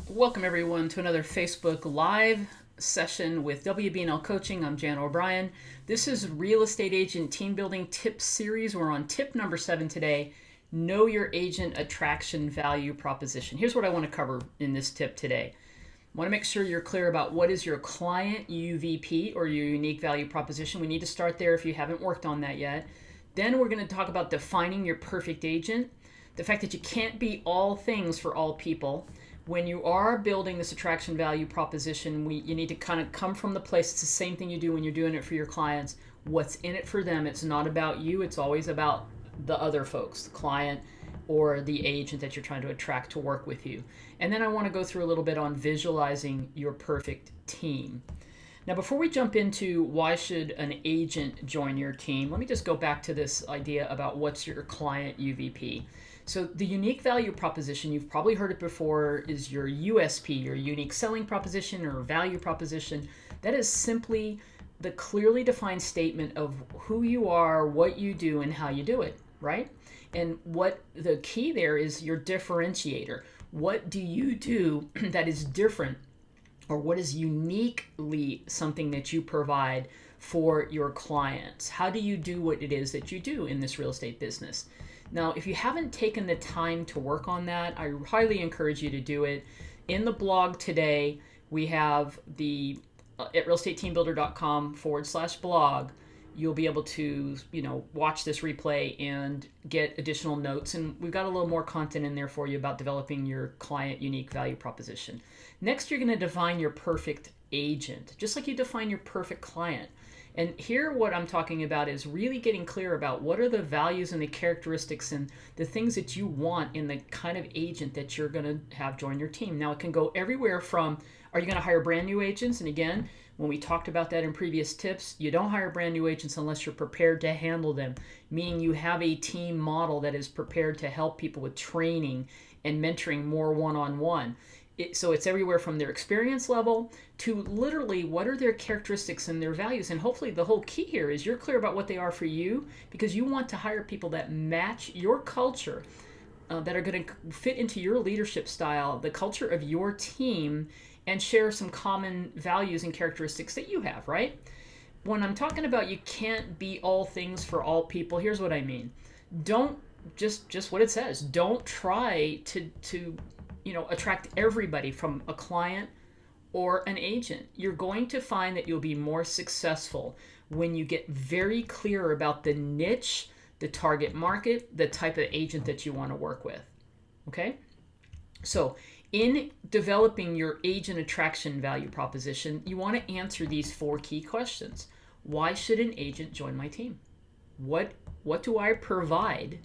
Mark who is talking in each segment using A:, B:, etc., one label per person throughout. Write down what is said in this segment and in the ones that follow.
A: Welcome everyone to another Facebook Live session with WBNL Coaching. I'm Jan O'Brien. This is Real Estate Agent Team Building Tips Series. We're on tip number 7 today. Know your agent attraction value proposition. Here's what I want to cover in this tip today. I want to make sure you're clear about what is your client UVP or your unique value proposition. We need to start there if you haven't worked on that yet. Then we're going to talk about defining your perfect agent, the fact that you can't be all things for all people. When you are building this attraction value proposition, you need to kind of come from the place. It's the same thing you do when you're doing it for your clients. What's in it for them? It's not about you. It's always about the other folks, the client or the agent that you're trying to attract to work with you. And then I want to go through a little bit on visualizing your perfect team. Now, before we jump into why should an agent join your team, let me just go back to this idea about what's your client UVP. So the unique value proposition, you've probably heard it before, is your USP, your unique selling proposition or value proposition. That is simply the clearly defined statement of who you are, what you do, and how you do it, right? And what the key there is your differentiator. What do you do that is different, or what is uniquely something that you provide for your clients? How do you do what it is that you do in this real estate business? Now, if you haven't taken the time to work on that, I highly encourage you to do it. In the blog today, we have the at realestateteambuilder.com/blog. You'll be able to, watch this replay and get additional notes. And we've got a little more content in there for you about developing your client unique value proposition. Next, you're going to define your perfect agent, just like you define your perfect client. And here what I'm talking about is really getting clear about what are the values and the characteristics and the things that you want in the kind of agent that you're going to have join your team. Now, it can go everywhere from, are you going to hire brand new agents? And again, when we talked about that in previous tips, you don't hire brand new agents unless you're prepared to handle them, meaning you have a team model that is prepared to help people with training and mentoring more one-on-one. So it's everywhere from their experience level to literally what are their characteristics and their values. And hopefully the whole key here is you're clear about what they are for you, because you want to hire people that match your culture, that are going to fit into your leadership style, the culture of your team, and share some common values and characteristics that you have, right? When I'm talking about you can't be all things for all people, here's what I mean. Don't just what it says. Don't try to attract everybody from a client or an agent. You're going to find that you'll be more successful when you get very clear about the niche, the target market, the type of agent that you want to work with. Okay? So in developing your agent attraction value proposition, you want to answer these 4 key questions. Why should an agent join my team? What do I provide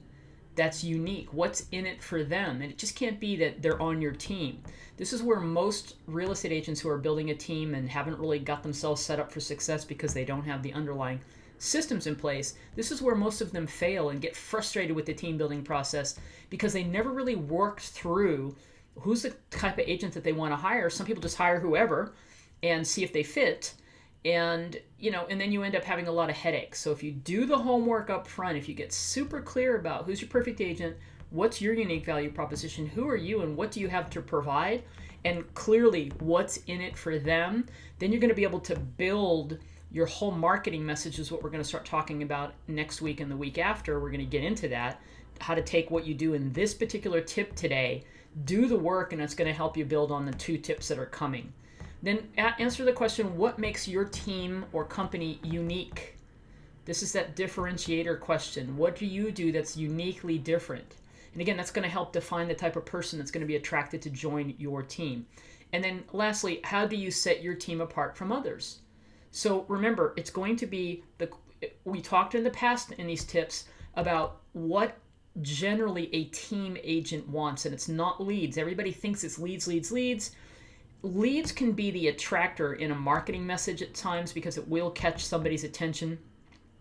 A: that's unique? What's in it for them? And it just can't be that they're on your team. This is where most real estate agents who are building a team and haven't really got themselves set up for success because they don't have the underlying systems in place, this is where most of them fail and get frustrated with the team building process because they never really worked through who's the type of agent that they want to hire. Some people just hire whoever and see if they fit. And then you end up having a lot of headaches. So if you do the homework up front, if you get super clear about who's your perfect agent, what's your unique value proposition, who are you, and what do you have to provide, and clearly what's in it for them, then you're going to be able to build your whole marketing message, is what we're going to start talking about next week and the week after. We're going to get into that, how to take what you do in this particular tip today, do the work, and it's going to help you build on the 2 tips that are coming. Then answer the question, what makes your team or company unique? This is that differentiator question. What do you do that's uniquely different? And again, that's going to help define the type of person that's going to be attracted to join your team. And then lastly, how do you set your team apart from others? So remember, it's going to be, we talked in the past in these tips about what generally a team agent wants, and it's not leads. Everybody thinks it's leads. Leads can be the attractor in a marketing message at times because it will catch somebody's attention.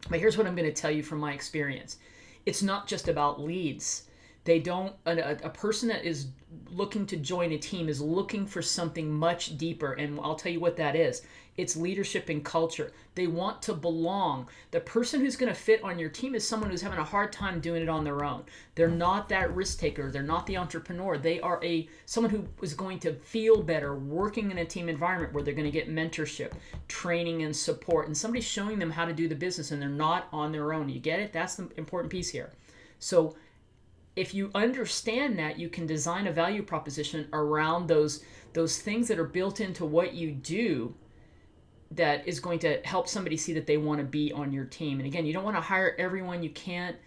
A: But here's what I'm going to tell you from my experience. It's not just about leads. A person that is looking to join a team is looking for something much deeper, and I'll tell you what that is. It's leadership and culture. They want to belong. The person who's going to fit on your team is someone who's having a hard time doing it on their own. They're not that risk taker. They're not the entrepreneur. They are someone who is going to feel better working in a team environment where they're going to get mentorship, training, and support, and somebody showing them how to do the business, and they're not on their own. You get it? That's the important piece here. So if you understand that, you can design a value proposition around those things that are built into what you do that is going to help somebody see that they want to be on your team. And again, you don't want to hire everyone. You can't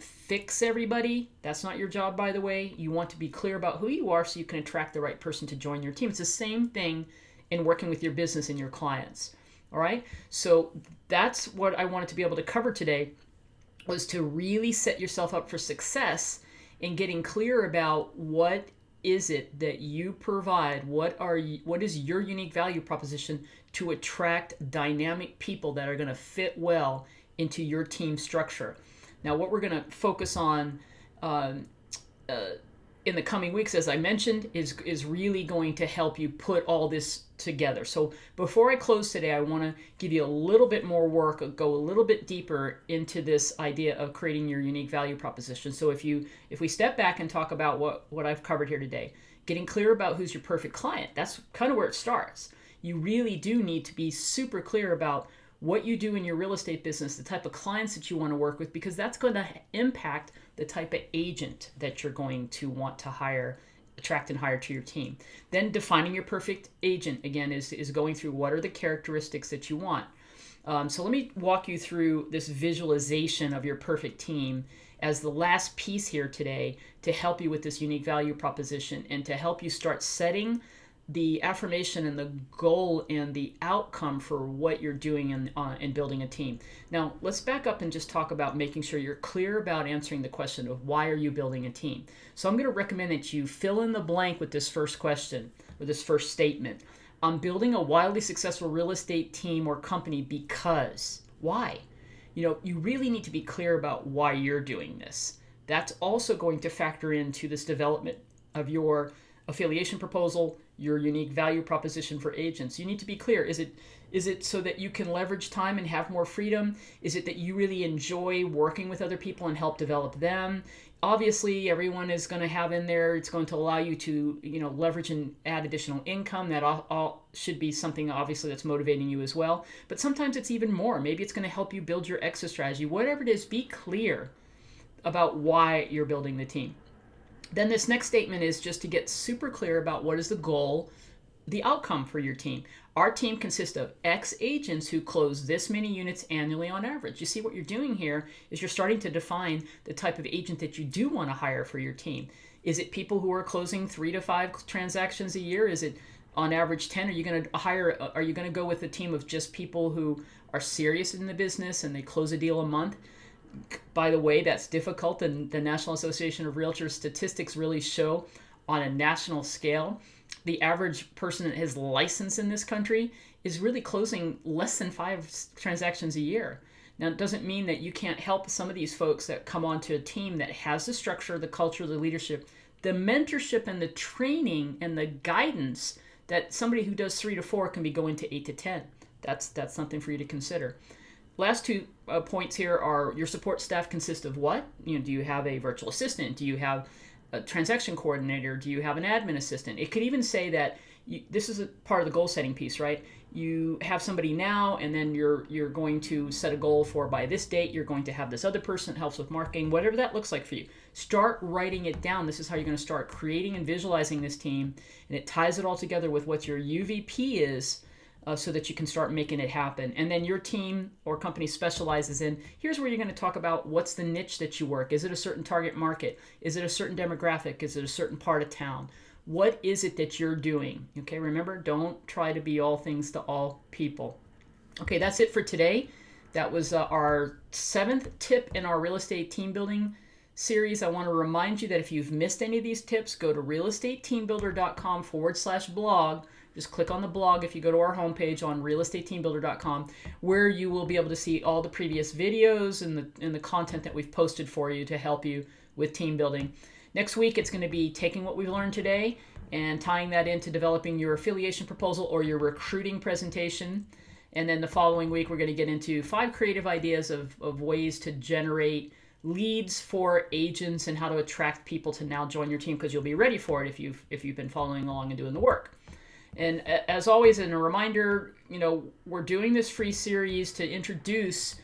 A: fix everybody. That's not your job, by the way. You want to be clear about who you are so you can attract the right person to join your team. It's the same thing in working with your business and your clients. All right? So that's what I wanted to be able to cover today, was to really set yourself up for success in getting clear about what is it that you provide, what is your unique value proposition to attract dynamic people that are going to fit well into your team structure. Now, what we're going to focus on in the coming weeks, as I mentioned, is really going to help you put all this together. So before I close today, I want to give you a little bit more work, go a little bit deeper into this idea of creating your unique value proposition. So if we step back and talk about what I've covered here today, getting clear about who's your perfect client, that's kind of where it starts. You really do need to be super clear about what you do in your real estate business, the type of clients that you want to work with, because that's going to impact the type of agent that you're going to want to attract and hire to your team. Then defining your perfect agent, again, is going through what are the characteristics that you want. So let me walk you through this visualization of your perfect team as the last piece here today to help you with this unique value proposition and to help you start setting the affirmation and the goal and the outcome for what you're doing in building a team. Now, let's back up and just talk about making sure you're clear about answering the question of why are you building a team. So I'm going to recommend that you fill in the blank with this first question or this first statement. I'm building a wildly successful real estate team or company because. Why? You really need to be clear about why you're doing this. That's also going to factor into this development of your affiliation proposal, your unique value proposition for agents. You need to be clear. Is it so that you can leverage time and have more freedom? Is it that you really enjoy working with other people and help develop them? Obviously, everyone is going to have in there, it's going to allow you to, leverage and add additional income. That all should be something, obviously, that's motivating you as well. But sometimes it's even more. Maybe it's going to help you build your exit strategy. Whatever it is, be clear about why you're building the team. Then this next statement is just to get super clear about what is the goal, the outcome for your team. Our team consists of X agents who close this many units annually on average. You see what you're doing here is you're starting to define the type of agent that you do want to hire for your team. Is it people who are closing 3 to 5 transactions a year? Is it on average 10? Are you going to go with a team of just people who are serious in the business and they close a deal a month? By the way, that's difficult, and the National Association of Realtors statistics really show on a national scale, the average person that has license in this country is really closing less than 5 transactions a year. Now, it doesn't mean that you can't help some of these folks that come onto a team that has the structure, the culture, the leadership, the mentorship, and the training and the guidance that somebody who does 3 to 4 can be going to 8 to 10. That's something for you to consider. Last 2 points here are your support staff consists of what? Do you have a virtual assistant? Do you have a transaction coordinator? Do you have an admin assistant? It could even say that this is a part of the goal setting piece, right? You have somebody now, and then you're going to set a goal for by this date, you're going to have this other person that helps with marketing, whatever that looks like for you. Start writing it down. This is how you're going to start creating and visualizing this team, and it ties it all together with what your UVP is, so that you can start making it happen. And then your team or company specializes in, here's where you're going to talk about what's the niche that you work. Is it a certain target market? Is it a certain demographic? Is it a certain part of town? What is it that you're doing? Okay, remember, don't try to be all things to all people. Okay, that's it for today. That was our 7th tip in our real estate team building series. I want to remind you that if you've missed any of these tips, go to realestateteambuilder.com/blog. Just click on the blog if you go to our homepage on realestateteambuilder.com, where you will be able to see all the previous videos and the content that we've posted for you to help you with team building. Next week, it's going to be taking what we've learned today and tying that into developing your affiliation proposal or your recruiting presentation. And then the following week, we're going to get into 5 creative ideas of ways to generate leads for agents and how to attract people to now join your team, because you'll be ready for it if you've been following along and doing the work. And as always, and a reminder, we're doing this free series to introduce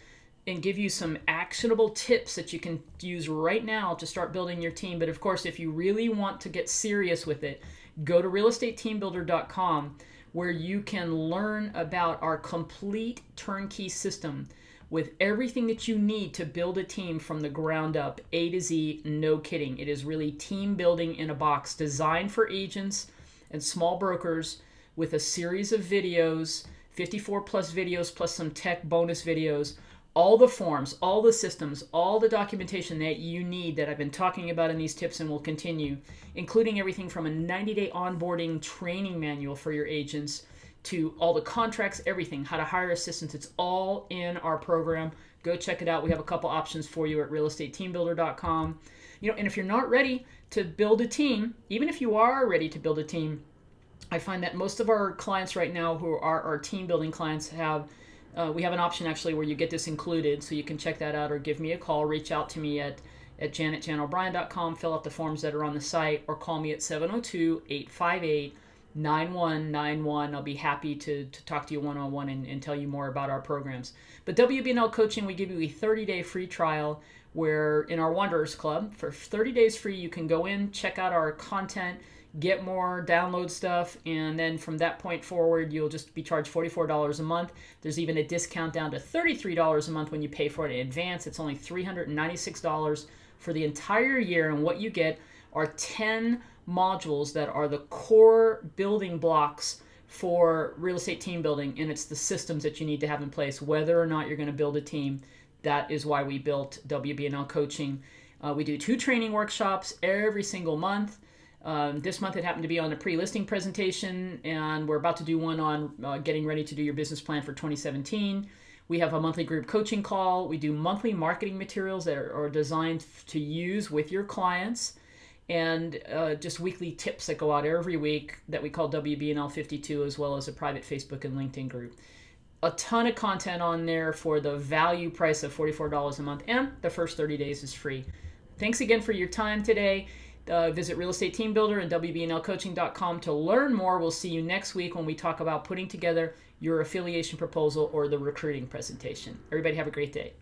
A: and give you some actionable tips that you can use right now to start building your team. But of course, if you really want to get serious with it, go to realestateteambuilder.com, where you can learn about our complete turnkey system with everything that you need to build a team from the ground up, A to Z, no kidding. It is really team building in a box, designed for agents and small brokers, with a series of videos, 54 plus videos, plus some tech bonus videos, all the forms, all the systems, all the documentation that you need that I've been talking about in these tips and will continue, including everything from a 90-day onboarding training manual for your agents to all the contracts, everything, how to hire assistants. It's all in our program. Go check it out. We have a couple options for you at realestateteambuilder.com. And if you're not ready to build a team, even if you are ready to build a team, I find that most of our clients right now who are our team building clients we have an option actually where you get this included, so you can check that out or give me a call. Reach out to me at janetjanobrien.com, fill out the forms that are on the site, or call me at 702-858-9191. I'll be happy to talk to you one-on-one and tell you more about our programs. But WBNL Coaching, we give you a 30-day free trial where in our Wanderers Club, for 30 days free, you can go in, check out our content, get more, download stuff, and then from that point forward, you'll just be charged $44 a month. There's even a discount down to $33 a month when you pay for it in advance. It's only $396 for the entire year, and what you get are 10 modules that are the core building blocks for real estate team building, and it's the systems that you need to have in place, whether or not you're going to build a team. That is why we built WBNL Coaching. We do 2 training workshops every single month. This month it happened to be on a pre-listing presentation, and we're about to do one on getting ready to do your business plan for 2017. We have a monthly group coaching call. We do monthly marketing materials that are designed to use with your clients, and just weekly tips that go out every week that we call WBNL 52, as well as a private Facebook and LinkedIn group. A ton of content on there for the value price of $44 a month, and the first 30 days is free. Thanks again for your time today. Visit Real Estate Team Builder and WBNLcoaching.com to learn more. We'll see you next week when we talk about putting together your affiliation proposal or the recruiting presentation. Everybody have a great day.